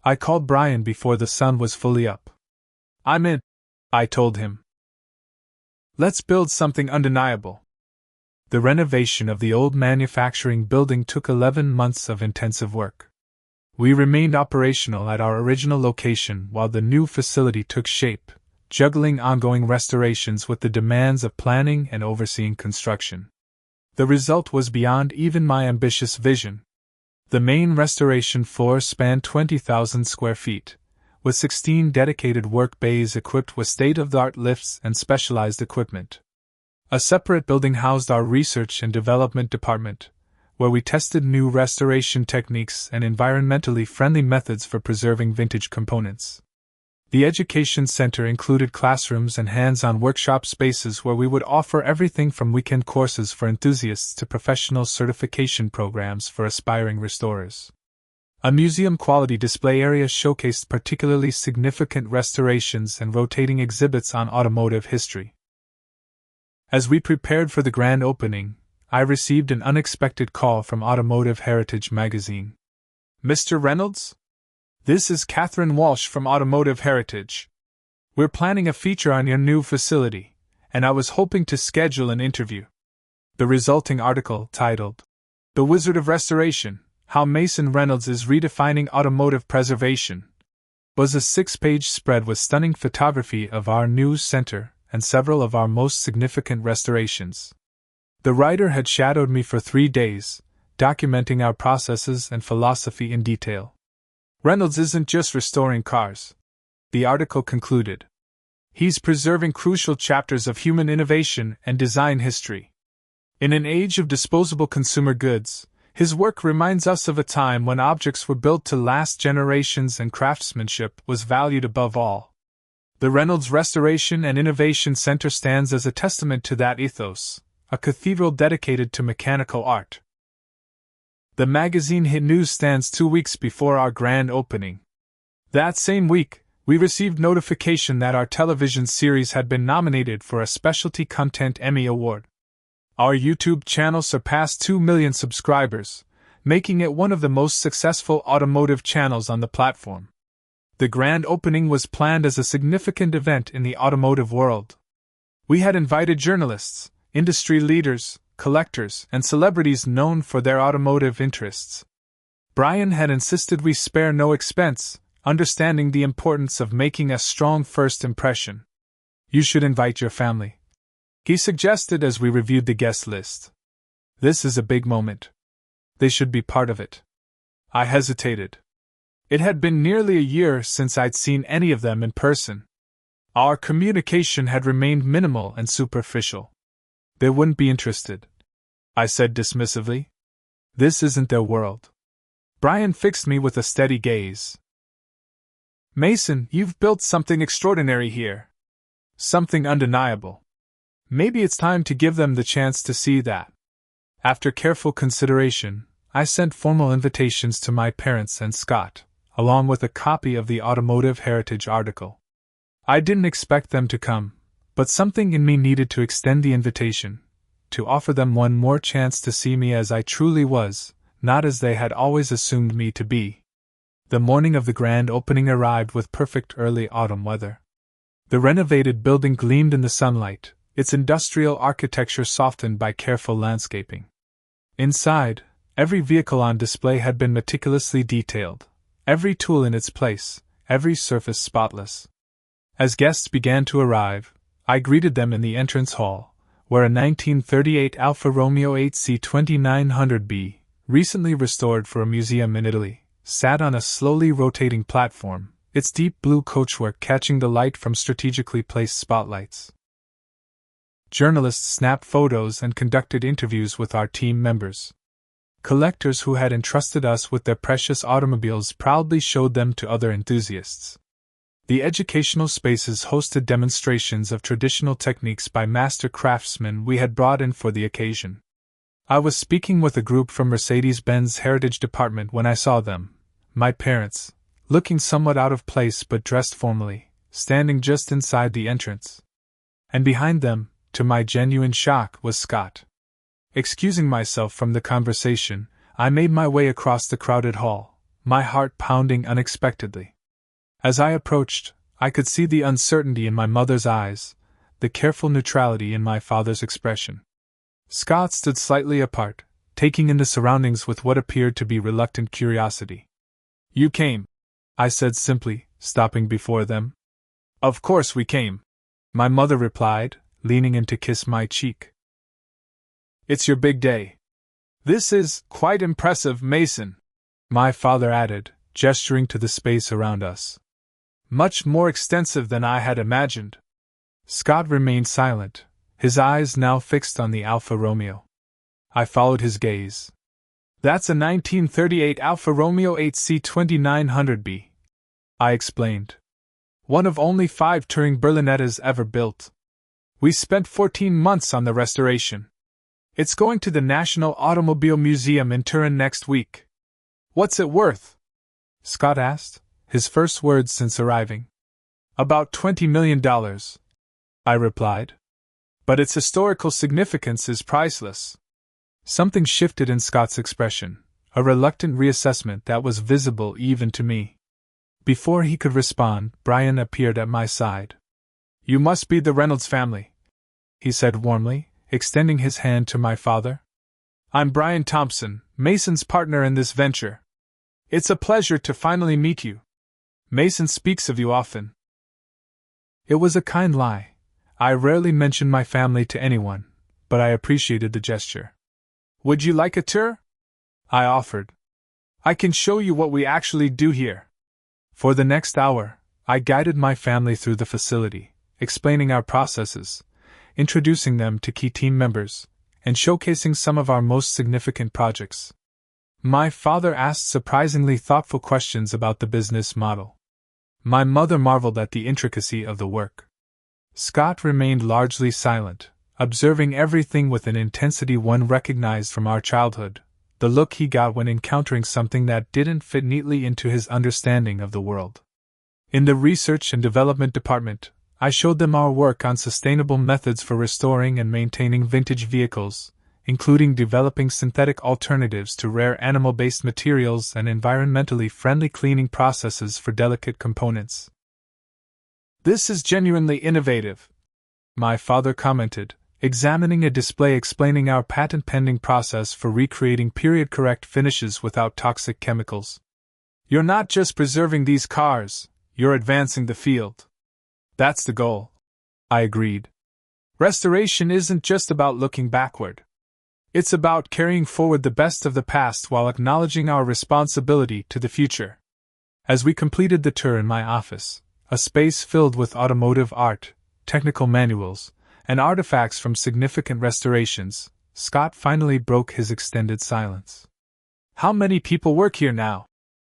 I called Brian before the sun was fully up. "I'm in," I told him. "Let's build something undeniable." The renovation of the old manufacturing building took 11 months of intensive work. We remained operational at our original location while the new facility took shape, juggling ongoing restorations with the demands of planning and overseeing construction. The result was beyond even my ambitious vision. The main restoration floor spanned 20,000 square feet, with 16 dedicated work bays equipped with state-of-the-art lifts and specialized equipment. A separate building housed our research and development department, where we tested new restoration techniques and environmentally friendly methods for preserving vintage components. The education center included classrooms and hands-on workshop spaces where we would offer everything from weekend courses for enthusiasts to professional certification programs for aspiring restorers. A museum-quality display area showcased particularly significant restorations and rotating exhibits on automotive history. As we prepared for the grand opening, I received an unexpected call from Automotive Heritage magazine. "Mr. Reynolds? This is Catherine Walsh from Automotive Heritage. We're planning a feature on your new facility, and I was hoping to schedule an interview." The resulting article, titled, "The Wizard of Restoration: How Mason Reynolds is Redefining Automotive Preservation," was a 6-page spread with stunning photography of our new center and several of our most significant restorations. The writer had shadowed me for 3 days, documenting our processes and philosophy in detail. Reynolds isn't just restoring cars, the article concluded. He's preserving crucial chapters of human innovation and design history. In an age of disposable consumer goods, his work reminds us of a time when objects were built to last generations and craftsmanship was valued above all. The Reynolds Restoration and Innovation Center stands as a testament to that ethos, a cathedral dedicated to mechanical art. The magazine hit newsstands 2 weeks before our grand opening. That same week, we received notification that our television series had been nominated for a Specialty Content Emmy Award. Our YouTube channel surpassed 2 million subscribers, making it one of the most successful automotive channels on the platform. The grand opening was planned as a significant event in the automotive world. We had invited journalists, industry leaders, collectors, and celebrities known for their automotive interests. Brian had insisted we spare no expense, understanding the importance of making a strong first impression. "You should invite your family," he suggested as we reviewed the guest list. "This is a big moment. They should be part of it." I hesitated. It had been nearly a year since I'd seen any of them in person. Our communication had remained minimal and superficial. "They wouldn't be interested," I said dismissively. "This isn't their world." Brian fixed me with a steady gaze. "Mason, you've built something extraordinary here. Something undeniable. Maybe it's time to give them the chance to see that." After careful consideration, I sent formal invitations to my parents and Scott, along with a copy of the Automotive Heritage article. I didn't expect them to come, but something in me needed to extend the invitation, to offer them one more chance to see me as I truly was, not as they had always assumed me to be. The morning of the grand opening arrived with perfect early autumn weather. The renovated building gleamed in the sunlight, its industrial architecture softened by careful landscaping. Inside, every vehicle on display had been meticulously detailed, every tool in its place, every surface spotless. As guests began to arrive, I greeted them in the entrance hall, where a 1938 Alfa Romeo 8C 2900B, recently restored for a museum in Italy, sat on a slowly rotating platform, its deep blue coachwork catching the light from strategically placed spotlights. Journalists snapped photos and conducted interviews with our team members. Collectors who had entrusted us with their precious automobiles proudly showed them to other enthusiasts. The educational spaces hosted demonstrations of traditional techniques by master craftsmen we had brought in for the occasion. I was speaking with a group from Mercedes-Benz Heritage Department when I saw them, my parents, looking somewhat out of place but dressed formally, standing just inside the entrance. And behind them, to my genuine shock, was Scott. Excusing myself from the conversation, I made my way across the crowded hall, my heart pounding unexpectedly. As I approached, I could see the uncertainty in my mother's eyes, the careful neutrality in my father's expression. Scott stood slightly apart, taking in the surroundings with what appeared to be reluctant curiosity. "You came," I said simply, stopping before them. "Of course we came," my mother replied, leaning in to kiss my cheek. "It's your big day." "This is quite impressive, Mason," my father added, gesturing to the space around us. "Much more extensive than I had imagined." Scott remained silent, his eyes now fixed on the Alfa Romeo. I followed his gaze. "That's a 1938 Alfa Romeo 8C 2900B, I explained. One of only 5 Touring Berlinettas ever built. We spent 14 months on the restoration. It's going to the National Automobile Museum in Turin next week." "What's it worth?" Scott asked, his first words since arriving. "About $20 million, I replied. "But its historical significance is priceless." Something shifted in Scott's expression, a reluctant reassessment that was visible even to me. Before he could respond, Brian appeared at my side. "You must be the Reynolds family," he said warmly, extending his hand to my father. "I'm Brian Thompson, Mason's partner in this venture. It's a pleasure to finally meet you. Mason speaks of you often." It was a kind lie. I rarely mentioned my family to anyone, but I appreciated the gesture. "Would you like a tour?" I offered. I can show you what we actually do here. For the next hour, I guided my family through the facility, explaining our processes, introducing them to key team members, and showcasing some of our most significant projects. My father asked surprisingly thoughtful questions about the business model. My mother marveled at the intricacy of the work. Scott remained largely silent, observing everything with an intensity one recognized from our childhood, the look he got when encountering something that didn't fit neatly into his understanding of the world. In the research and development department, I showed them our work on sustainable methods for restoring and maintaining vintage vehicles, including developing synthetic alternatives to rare animal-based materials and environmentally friendly cleaning processes for delicate components. "This is genuinely innovative," my father commented, examining a display explaining our patent-pending process for recreating period-correct finishes without toxic chemicals. "You're not just preserving these cars, you're advancing the field." "That's the goal," I agreed. "Restoration isn't just about looking backward. It's about carrying forward the best of the past while acknowledging our responsibility to the future." As we completed the tour in my office, a space filled with automotive art, technical manuals, and artifacts from significant restorations, Scott finally broke his extended silence. "How many people work here now?"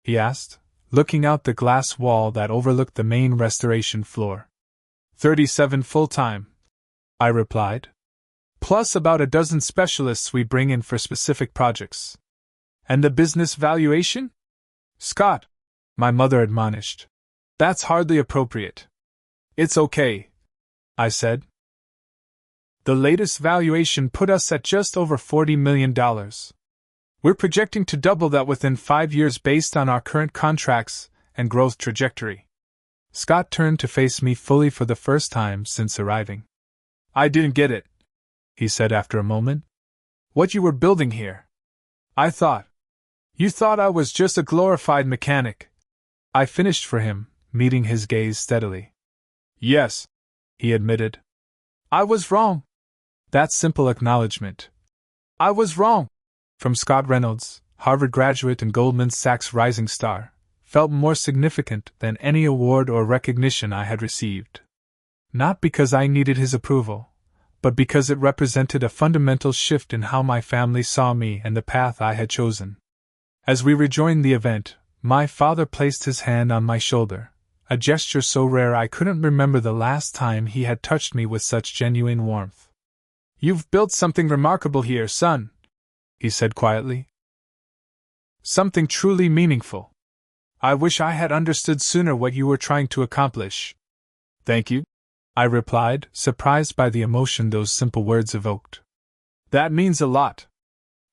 he asked, looking out the glass wall that overlooked the main restoration floor. 37 full-time, I replied. "Plus about a dozen specialists we bring in for specific projects." "And the business valuation?" "Scott," my mother admonished. "That's hardly appropriate." "It's okay," I said. "The latest valuation put us at just over $40 million. We're projecting to double that within 5 years based on our current contracts and growth trajectory." Scott turned to face me fully for the first time since arriving. "I didn't get it," he said after a moment. "What you were building here. I thought. You thought I was just a glorified mechanic." I finished for him, meeting his gaze steadily. "Yes," he admitted. "I was wrong." That simple acknowledgement. "I was wrong," from Scott Reynolds, Harvard graduate and Goldman Sachs rising star, felt more significant than any award or recognition I had received. Not because I needed his approval, but because it represented a fundamental shift in how my family saw me and the path I had chosen. As we rejoined the event, my father placed his hand on my shoulder, a gesture so rare I couldn't remember the last time he had touched me with such genuine warmth. "You've built something remarkable here, son," he said quietly. "Something truly meaningful. I wish I had understood sooner what you were trying to accomplish." "Thank you," I replied, surprised by the emotion those simple words evoked. "That means a lot."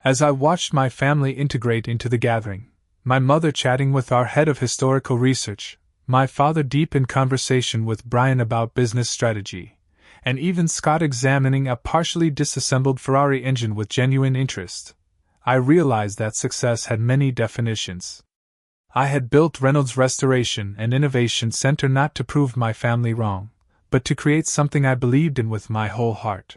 As I watched my family integrate into the gathering, my mother chatting with our head of historical research, my father deep in conversation with Brian about business strategy, and even Scott examining a partially disassembled Ferrari engine with genuine interest, I realized that success had many definitions. I had built Reynolds Restoration and Innovation Center not to prove my family wrong, but to create something I believed in with my whole heart.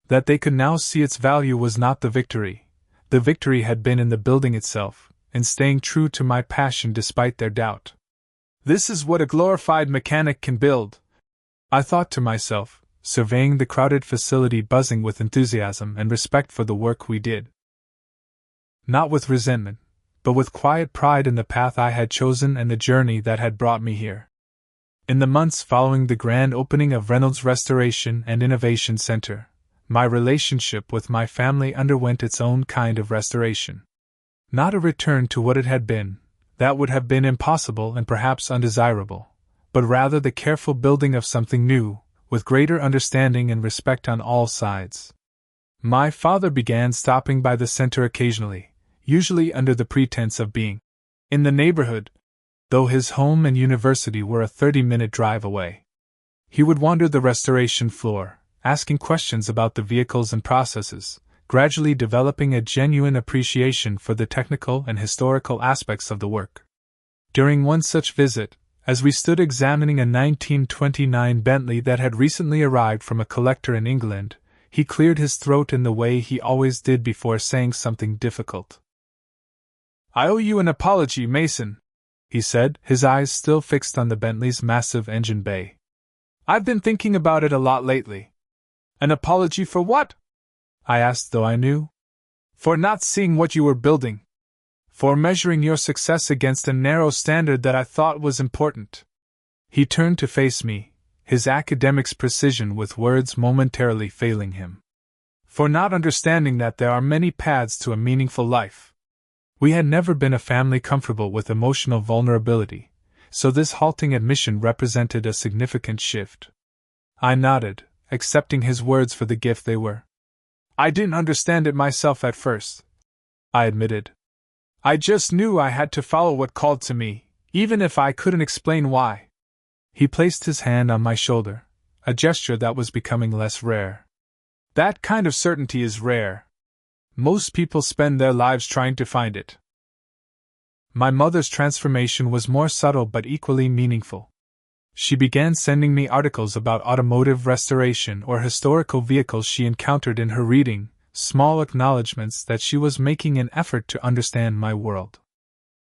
That they could now see its value was not the victory had been in the building itself, in staying true to my passion despite their doubt. "This is what a glorified mechanic can build," I thought to myself, surveying the crowded facility buzzing with enthusiasm and respect for the work we did. Not with resentment, but with quiet pride in the path I had chosen and the journey that had brought me here. In the months following the grand opening of Reynolds Restoration and Innovation Center, my relationship with my family underwent its own kind of restoration. Not a return to what it had been, that would have been impossible and perhaps undesirable, but rather the careful building of something new, with greater understanding and respect on all sides. My father began stopping by the center occasionally, usually under the pretense of being in the neighborhood, though his home and university were a 30-minute drive away. He would wander the restoration floor, asking questions about the vehicles and processes, gradually developing a genuine appreciation for the technical and historical aspects of the work. During one such visit, as we stood examining a 1929 Bentley that had recently arrived from a collector in England, he cleared his throat in the way he always did before saying something difficult. "I owe you an apology, Mason," he said, his eyes still fixed on the Bentley's massive engine bay. "I've been thinking about it a lot lately." "An apology for what?" I asked, though I knew. "For not seeing what you were building. For measuring your success against a narrow standard that I thought was important." He turned to face me, his academic's precision with words momentarily failing him. "For not understanding that there are many paths to a meaningful life." We had never been a family comfortable with emotional vulnerability, so this halting admission represented a significant shift. I nodded, accepting his words for the gift they were. "I didn't understand it myself at first," I admitted. "I just knew I had to follow what called to me, even if I couldn't explain why." He placed his hand on my shoulder, a gesture that was becoming less rare. "That kind of certainty is rare. Most people spend their lives trying to find it." My mother's transformation was more subtle but equally meaningful. She began sending me articles about automotive restoration or historical vehicles she encountered in her reading, small acknowledgments that she was making an effort to understand my world.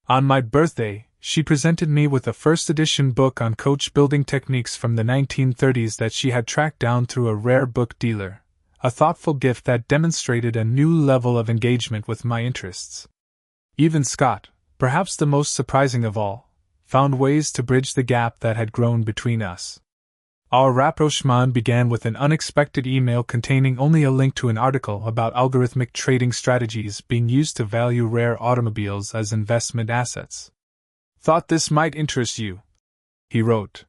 On my birthday, she presented me with a first-edition book on coach building techniques from the 1930s that she had tracked down through a rare book dealer, a thoughtful gift that demonstrated a new level of engagement with my interests. Even Scott, perhaps the most surprising of all, found ways to bridge the gap that had grown between us. Our rapprochement began with an unexpected email containing only a link to an article about algorithmic trading strategies being used to value rare automobiles as investment assets. "Thought this might interest you," he wrote.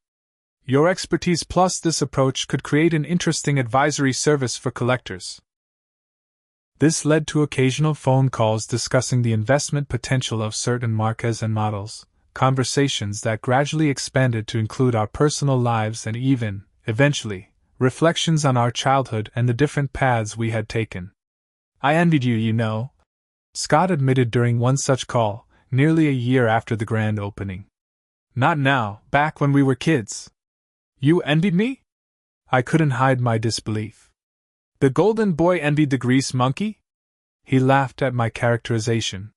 "Your expertise plus this approach could create an interesting advisory service for collectors." This led to occasional phone calls discussing the investment potential of certain marques and models, conversations that gradually expanded to include our personal lives and even, eventually, reflections on our childhood and the different paths we had taken. "I envied you, you know," Scott admitted during one such call, nearly a year after the grand opening. "Not now, back when we were kids." "You envied me?" I couldn't hide my disbelief. "The golden boy envied the grease monkey?" He laughed at my characterization.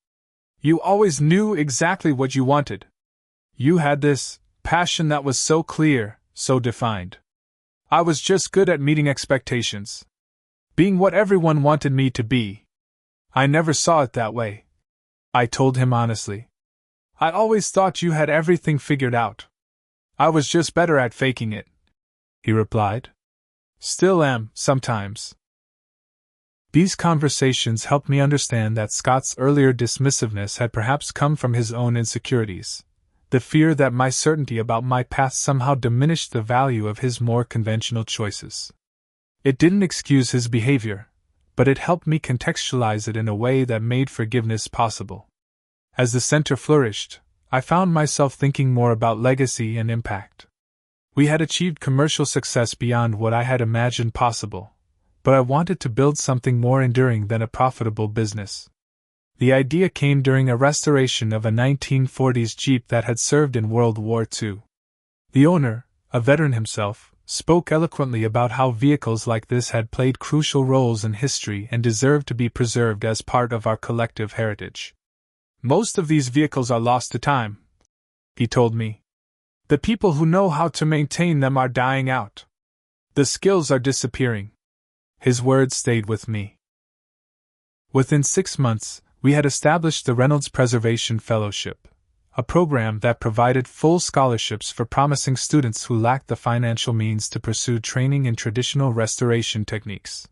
"You always knew exactly what you wanted. You had this passion that was so clear, so defined. I was just good at meeting expectations. Being what everyone wanted me to be. I never saw it that way," I told him honestly. "I always thought you had everything figured out. I was just better at faking it," he replied. "Still am, sometimes." These conversations helped me understand that Scott's earlier dismissiveness had perhaps come from his own insecurities, the fear that my certainty about my path somehow diminished the value of his more conventional choices. It didn't excuse his behavior, but it helped me contextualize it in a way that made forgiveness possible. As the center flourished, I found myself thinking more about legacy and impact. We had achieved commercial success beyond what I had imagined possible, but I wanted to build something more enduring than a profitable business. The idea came during a restoration of a 1940s Jeep that had served in World War II. The owner, a veteran himself, spoke eloquently about how vehicles like this had played crucial roles in history and deserved to be preserved as part of our collective heritage. "Most of these vehicles are lost to time," he told me. "The people who know how to maintain them are dying out. The skills are disappearing." His words stayed with me. Within 6 months, we had established the Reynolds Preservation Fellowship, a program that provided full scholarships for promising students who lacked the financial means to pursue training in traditional restoration techniques.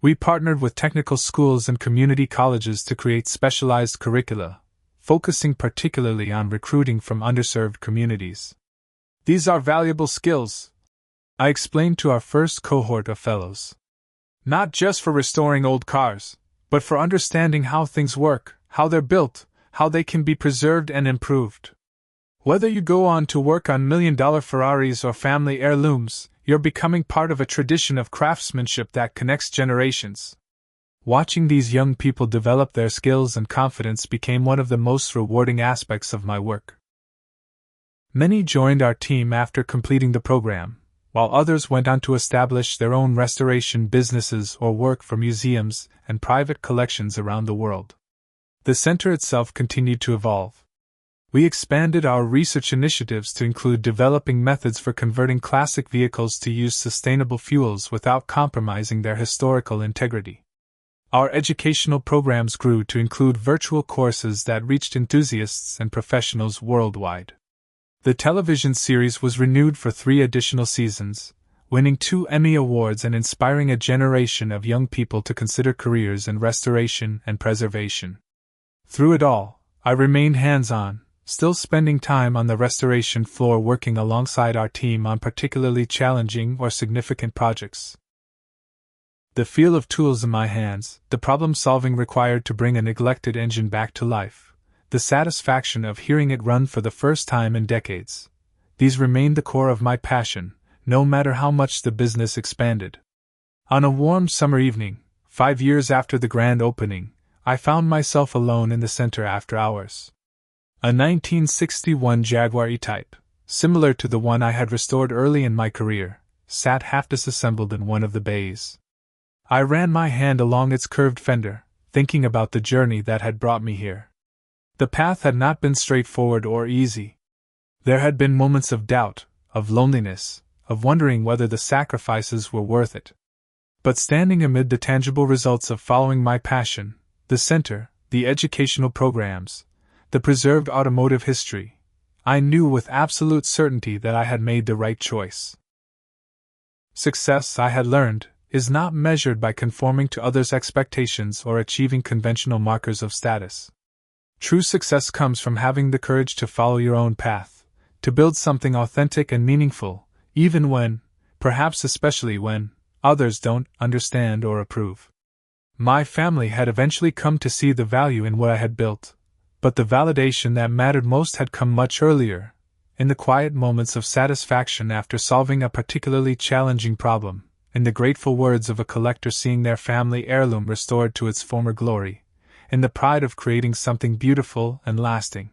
We partnered with technical schools and community colleges to create specialized curricula, focusing particularly on recruiting from underserved communities. "These are valuable skills," I explained to our first cohort of fellows. "Not just for restoring old cars, but for understanding how things work, how they're built, how they can be preserved and improved. Whether you go on to work on million-dollar Ferraris or family heirlooms, you're becoming part of a tradition of craftsmanship that connects generations." Watching these young people develop their skills and confidence became one of the most rewarding aspects of my work. Many joined our team after completing the program, while others went on to establish their own restoration businesses or work for museums and private collections around the world. The center itself continued to evolve. We expanded our research initiatives to include developing methods for converting classic vehicles to use sustainable fuels without compromising their historical integrity. Our educational programs grew to include virtual courses that reached enthusiasts and professionals worldwide. The television series was renewed for 3 additional seasons, winning 2 Emmy Awards and inspiring a generation of young people to consider careers in restoration and preservation. Through it all, I remained hands-on, still spending time on the restoration floor working alongside our team on particularly challenging or significant projects. The feel of tools in my hands, the problem-solving required to bring a neglected engine back to life, the satisfaction of hearing it run for the first time in decades. These remained the core of my passion, no matter how much the business expanded. On a warm summer evening, 5 years after the grand opening, I found myself alone in the center after hours. A 1961 Jaguar E-Type, similar to the one I had restored early in my career, sat half disassembled in one of the bays. I ran my hand along its curved fender, thinking about the journey that had brought me here. The path had not been straightforward or easy. There had been moments of doubt, of loneliness, of wondering whether the sacrifices were worth it. But standing amid the tangible results of following my passion, the center, the educational programs, the preserved automotive history, I knew with absolute certainty that I had made the right choice. Success, I had learned, is not measured by conforming to others' expectations or achieving conventional markers of status. True success comes from having the courage to follow your own path, to build something authentic and meaningful, even when, perhaps especially when, others don't understand or approve. My family had eventually come to see the value in what I had built, but the validation that mattered most had come much earlier, in the quiet moments of satisfaction after solving a particularly challenging problem, in the grateful words of a collector seeing their family heirloom restored to its former glory, in the pride of creating something beautiful and lasting.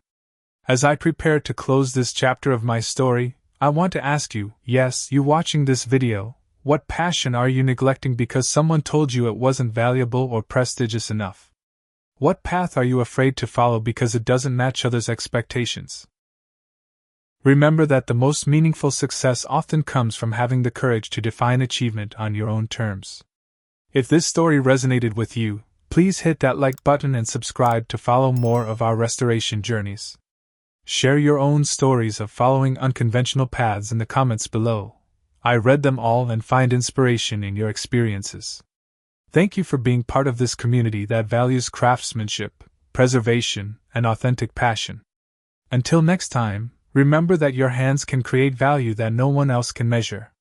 As I prepare to close this chapter of my story, I want to ask you, yes, you watching this video, what passion are you neglecting because someone told you it wasn't valuable or prestigious enough? What path are you afraid to follow because it doesn't match others' expectations? Remember that the most meaningful success often comes from having the courage to define achievement on your own terms. If this story resonated with you, please hit that like button and subscribe to follow more of our restoration journeys. Share your own stories of following unconventional paths in the comments below. I read them all and find inspiration in your experiences. Thank you for being part of this community that values craftsmanship, preservation, and authentic passion. Until next time, remember that your hands can create value that no one else can measure.